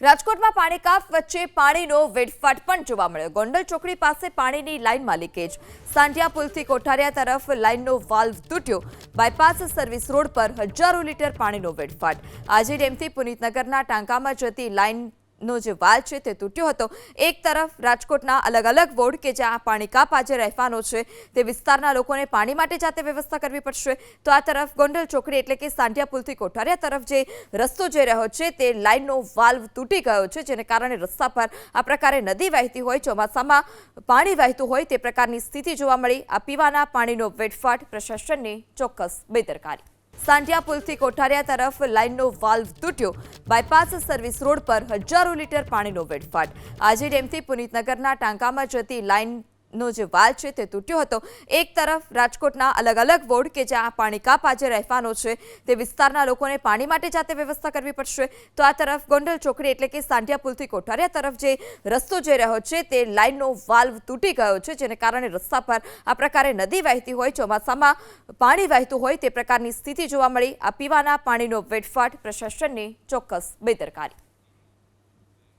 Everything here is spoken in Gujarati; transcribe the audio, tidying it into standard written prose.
રાજકોટમાં પાણી કાપ વચ્ચે પાણીનો વેડફાટ પણ જોવા મળ્યો। ગોંડલ ચોકડી પાસે પાણીની લાઇનમાં લીકેજ। સાંઢિયા પુલથી કોઠારિયા તરફ લાઇનનો વાલ્વ તૂટ્યો। બાયપાસ સર્વિસ રોડ પર હજારો લીટર પાણીનો વેડફાટ। આજી ડેમથી પુનિતનગરના ટાંકામાં જતી લાઇન નો જે વાલ છે તે તૂટ્યો હતો। એક તરફ રાજકોટના અલગ અલગ વોર્ડ કે જ્યાં પાણી કાપ આજે રહેવાનો છે તે વિસ્તારના લોકોને પાણી માટે જાતે વ્યવસ્થા કરવી પડશે, તો આ તરફ ગોંડલ ચોકડી એટલે કે સાંઢિયા પુલથી કોઠારિયા તરફ જે રસ્તો જઈ રહ્યો છે તે લાઇનનો વાલ્વ તૂટી ગયો છે, જેને કારણે રસ્તા પર આ પ્રકારે નદી વહેતી હોય, ચોમાસામાં પાણી વહેતું હોય તે પ્રકારની સ્થિતિ જોવા મળી। આ પીવાના પાણીનો વેડફાટ, પ્રશાસનની ચોક્કસ બેદરકારી। સાંઢિયા પુલથી કોઠારિયા તરફ લાઇનનો વાલ્વ તૂટ્યો। બાયપાસ સર્વિસ રોડ પર હજારો લીટર પાણીનો વેડફાટ। આજી ડેમથી પુનિતનગરના ટાંકામાં જતી લાઇન નો જે વાલ છે તે તૂટ્યો હતો। એક તરફ રાજકોટના અલગ અલગ વોર્ડ કે જ્યાં પાણી કાપ આજે રહેવાનો છે તે વિસ્તારના લોકોને પાણી માટે જાતે વ્યવસ્થા કરવી પડશે, તો આ તરફ ગોંડલ ચોકડી એટલે કે સાંઢિયા પુલથી કોઠારિયા તરફ જે રસ્તો જઈ રહ્યો છે તે લાઇનનો વાલ્વ તૂટી ગયો છે, જેને કારણે રસ્તા પર આ પ્રકારે નદી વહેતી હોય, ચોમાસામાં પાણી વહેતું હોય તે પ્રકારની સ્થિતિ જોવા મળી। આ પીવાના પાણીનો વેડફાટ, પ્રશાસનની ચોક્કસ બેદરકારી।